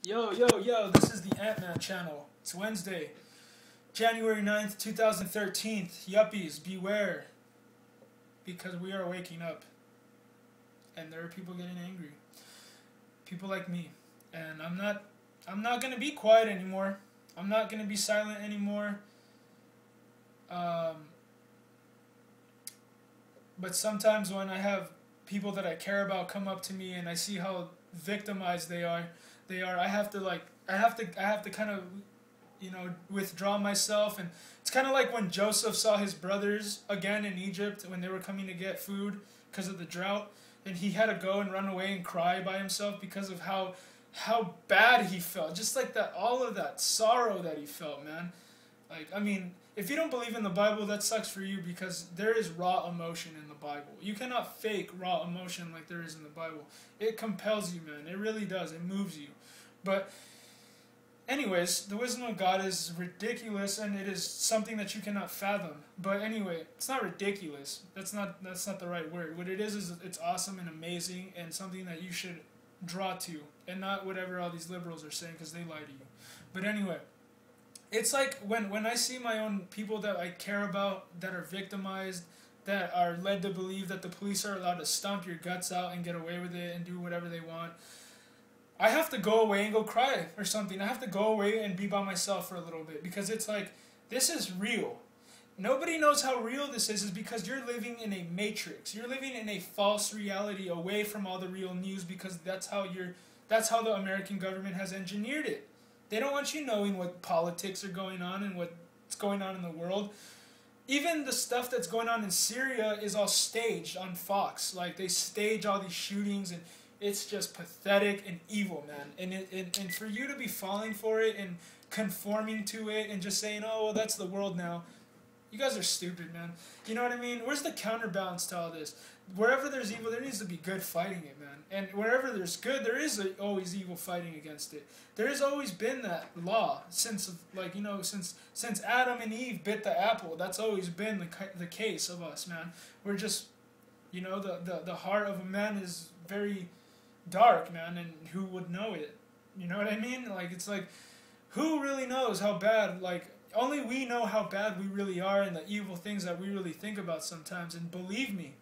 Yo, yo, yo, this is the Ant-Man channel. It's Wednesday, January 9th, 2013. Yuppies, beware. Because we are waking up. And there are people getting angry. People like me. And I'm not going to be quiet anymore. I'm not going to be silent anymore. But sometimes when I have people that I care about come up to me and I see how victimized I have to kind of, withdraw myself. And it's kind of like when Joseph saw his brothers again in Egypt when they were coming to get food because of the drought, and he had to go and run away and cry by himself because of how bad he felt, just like that, all of that sorrow that he felt, man. Like, I mean, if you don't believe in the Bible, that sucks for you, because there is raw emotion in the Bible. You cannot fake raw emotion like there is in the Bible. It compels you, man. It really does. It moves you. But anyways, the wisdom of God is ridiculous, and it is something that you cannot fathom. But anyway, it's not ridiculous. That's not the right word. What it is it's awesome and amazing and something that you should draw to, and not whatever all these liberals are saying, because they lie to you. But anyway, it's like when I see my own people that I care about that are victimized, that are led to believe that the police are allowed to stomp your guts out and get away with it and do whatever they want. I have to go away and go cry or something. I have to go away and be by myself for a little bit, because it's like, this is real. Nobody knows how real this is because you're living in a matrix. You're living in a false reality away from all the real news, because that's how the American government has engineered it. They don't want you knowing what politics are going on and what's going on in the world. Even the stuff that's going on in Syria is all staged on Fox. Like, they stage all these shootings, and it's just pathetic and evil, man. And for you to be falling for it and conforming to it and just saying, oh, well, that's the world now. You guys are stupid, man. You know what I mean? Where's the counterbalance to all this? Wherever there's evil, there needs to be good fighting it, man. And wherever there's good, there is always evil fighting against it. There has always been that law since Adam and Eve bit the apple. That's always been the case of us, man. We're just, the heart of a man is very dark, man, and who would know it? You know what I mean? Like, it's like, who really knows how bad, like, only we know how bad we really are and the evil things that we really think about sometimes. And believe me,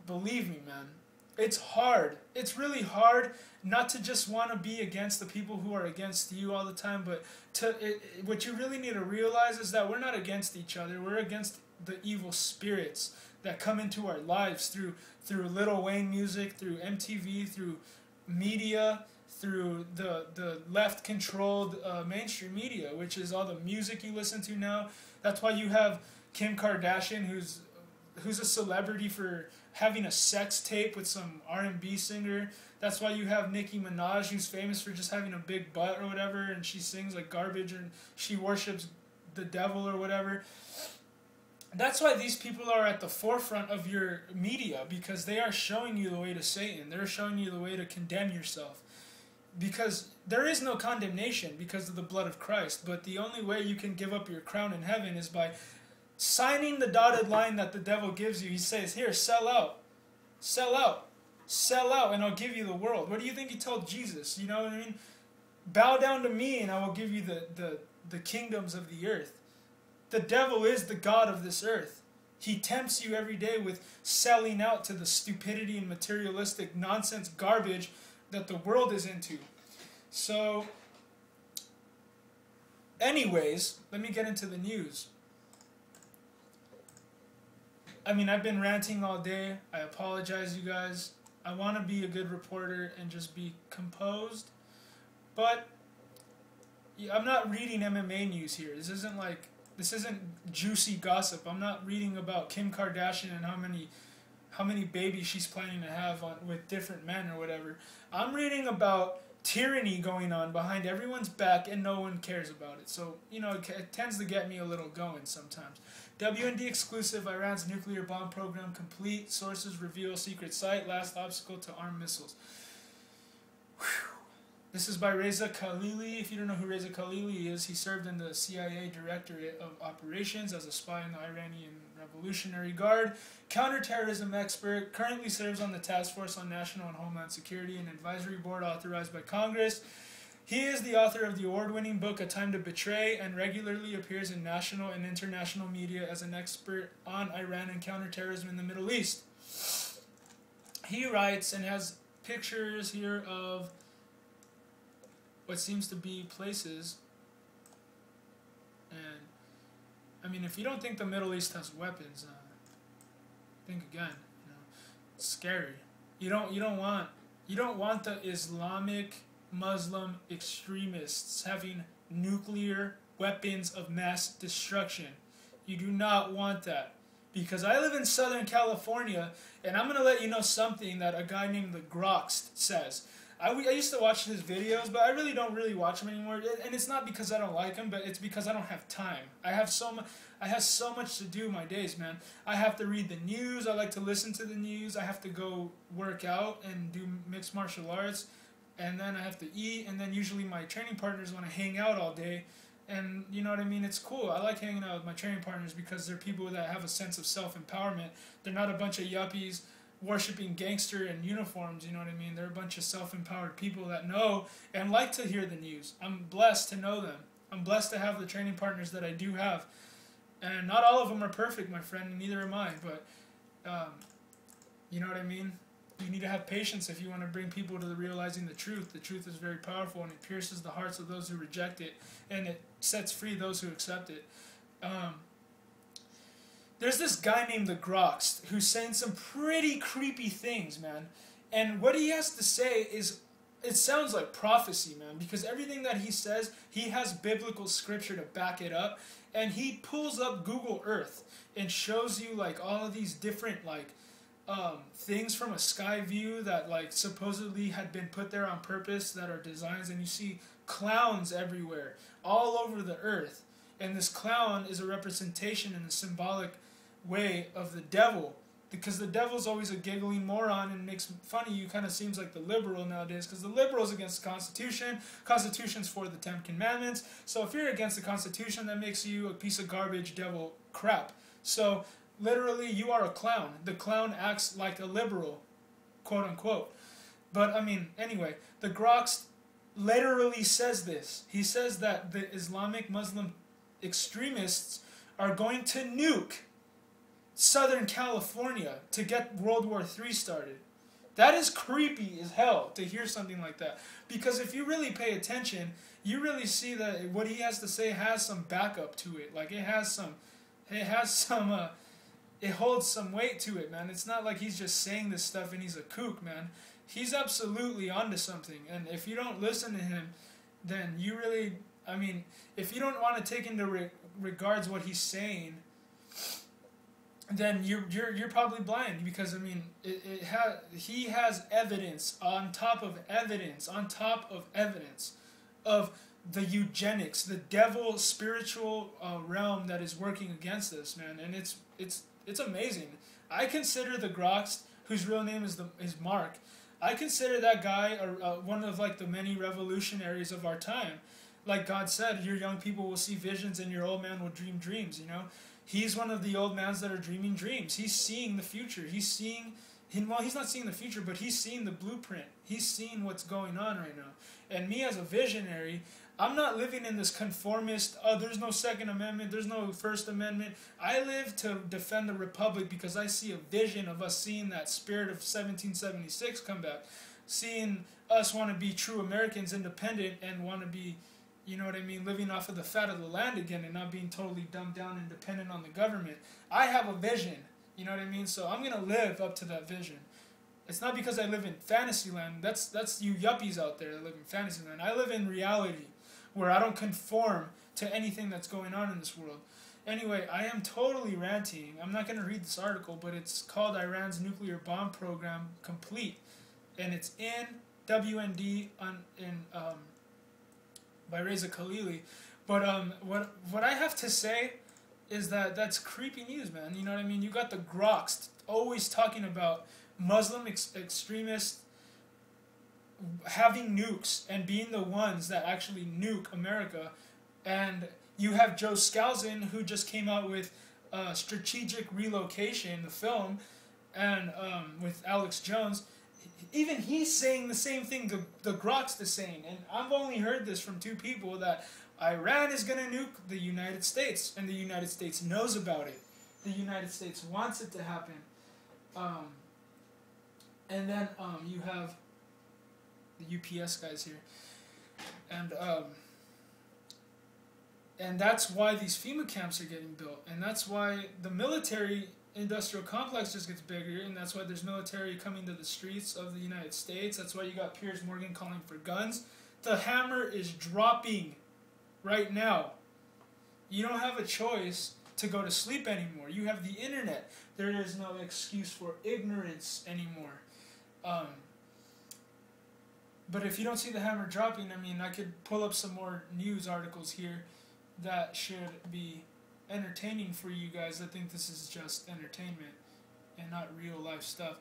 man, it's hard. It's really hard not to just want to be against the people who are against you all the time, but what you really need to realize is that we're not against each other. We're against the evil spirits that come into our lives through Lil Wayne music, through MTV, through media, through the left-controlled mainstream media, which is all the music you listen to now. That's why you have Kim Kardashian, who's a celebrity for having a sex tape with some R&B singer. That's why you have Nicki Minaj, who's famous for just having a big butt or whatever, and she sings like garbage and she worships the devil or whatever. That's why these people are at the forefront of your media, because they are showing you the way to Satan. They're showing you the way to condemn yourself. Because there is no condemnation because of the blood of Christ, but the only way you can give up your crown in heaven is by signing the dotted line that the devil gives you. He says, here, sell out, and I'll give you the world. What do you think he told Jesus? You know what I mean? Bow down to me and I will give you the kingdoms of the earth. The devil is the god of this earth. He tempts you every day with selling out to the stupidity and materialistic nonsense garbage that the world is into. So, anyways, let me get into the news. I mean, I've been ranting all day. I apologize, you guys. I want to be a good reporter and just be composed. But I'm not reading MMA news here. This isn't juicy gossip. I'm not reading about Kim Kardashian and how many babies she's planning to have with different men or whatever. I'm reading about tyranny going on behind everyone's back and no one cares about it. So, it tends to get me a little going sometimes. WND exclusive, Iran's nuclear bomb program complete. Sources reveal secret site, last obstacle to armed missiles. Whew. This is by Reza Khalili. If you don't know who Reza Khalili is, he served in the CIA Directorate of Operations as a spy in the Iranian Revolutionary Guard, counterterrorism expert, currently serves on the Task Force on National and Homeland Security and Advisory Board authorized by Congress. He is the author of the award-winning book A Time to Betray and regularly appears in national and international media as an expert on Iran and counterterrorism in the Middle East. He writes and has pictures here of what seems to be places, and I mean, if you don't think the Middle East has weapons, think again. You know, it's scary. You don't want the Islamic Muslim extremists having nuclear weapons of mass destruction. You do not want that. Because I live in Southern California, and I'm going to let you know something that a guy named the Grox says. I used to watch his videos, but I really don't watch them anymore. And it's not because I don't like him, but it's because I don't have time. I have so much to do my days, man. I have to read the news. I like to listen to the news. I have to go work out and do mixed martial arts. And then I have to eat. And then usually my training partners want to hang out all day. And you know what I mean? It's cool. I like hanging out with my training partners because they're people that have a sense of self-empowerment. They're not a bunch of yuppies worshiping gangster in uniforms, you know what I mean? They're a bunch of self-empowered people that know and like to hear the news. I'm blessed to know them. I'm blessed to have the training partners that I do have. And not all of them are perfect, my friend, and neither am I. But, you know what I mean? You need to have patience if you want to bring people to the realizing the truth. The truth is very powerful, and it pierces the hearts of those who reject it, and it sets free those who accept it. There's this guy named the Grox who's saying some pretty creepy things, man. And what he has to say is, it sounds like prophecy, man, because everything that he says, he has biblical scripture to back it up. And he pulls up Google Earth and shows you, like, all of these different, like, things from a sky view that, like, supposedly had been put there on purpose that are designs. And you see clowns everywhere, all over the earth. And this clown is a representation in a symbolic way of the devil, because the devil's always a giggling moron and makes fun of you. Kind of seems like the liberal nowadays, because the liberal's against the Constitution. Constitution's for the 10 Commandments. So if you're against the Constitution, that makes you a piece of garbage devil crap. So literally, you are a clown. The clown acts like a liberal, quote unquote. But I mean, anyway, the Grox literally says this. He says that the Islamic Muslim extremists are going to nuke Southern California to get World War III started. That is creepy as hell to hear something like that. Because if you really pay attention, you really see that what he has to say has some backup to it. Like it holds some weight to it, man. It's not like he's just saying this stuff and he's a kook, man. He's absolutely onto something. And if you don't listen to him, then you really, I mean, if you don't want to take into regards what he's saying, then you're probably blind, because I mean he has evidence on top of evidence on top of evidence of the eugenics, the devil spiritual realm that is working against us, man, and it's amazing. I consider the Grox, whose real name is Mark, I consider that guy one of like the many revolutionaries of our time. Like God said, your young people will see visions and your old man will dream dreams, you know. He's one of the old mans that are dreaming dreams. He's seeing the future. He's not seeing the future, but he's seeing the blueprint. He's seeing what's going on right now. And me as a visionary, I'm not living in this conformist, there's no Second Amendment, there's no First Amendment. I live to defend the Republic because I see a vision of us seeing that spirit of 1776 come back. Seeing us want to be true Americans, independent, and want to be, you know what I mean, living off of the fat of the land again and not being totally dumbed down and dependent on the government. I have a vision, you know what I mean? So I'm going to live up to that vision. It's not because I live in fantasy land. That's you yuppies out there that live in fantasy land. I live in reality where I don't conform to anything that's going on in this world. Anyway, I am totally ranting. I'm not going to read this article, but it's called Iran's Nuclear Bomb Program Complete. And it's in WND by Reza Khalili. But what I have to say is that that's creepy news, man. You know what I mean? You got the Grox always talking about Muslim extremists having nukes and being the ones that actually nuke America. And you have Joe Scalzon, who just came out with Strategic Relocation, the film, and with Alex Jones. Even he's saying the same thing the Grok's the saying. And I've only heard this from two people, that Iran is going to nuke the United States, and the United States knows about it. The United States wants it to happen. And then you have the UPS guys here. And that's why these FEMA camps are getting built. And that's why the military industrial complex just gets bigger. And that's why there's military coming to the streets of the United States. That's why you got Piers Morgan calling for guns. The hammer is dropping right now. You don't have a choice to go to sleep anymore. You have the internet. There is no excuse for ignorance anymore. But if you don't see the hammer dropping, I mean, I could pull up some more news articles here that should be entertaining for you guys. I think this is just entertainment and not real life stuff.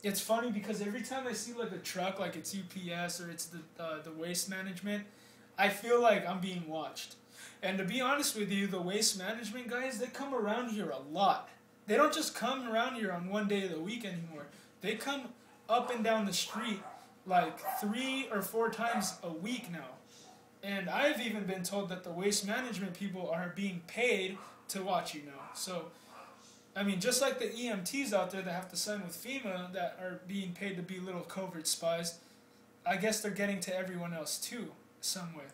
It's funny because every time I see like a truck, like it's UPS or it's the waste management, I feel like I'm being watched. And to be honest with you, the waste management guys, they come around here a lot. They don't just come around here on one day of the week anymore. They come up and down the street like 3 or 4 times a week now. And I've even been told that the waste management people are being paid to watch you now. So, I mean, just like the EMTs out there that have to sign with FEMA that are being paid to be little covert spies, I guess they're getting to everyone else too, some way.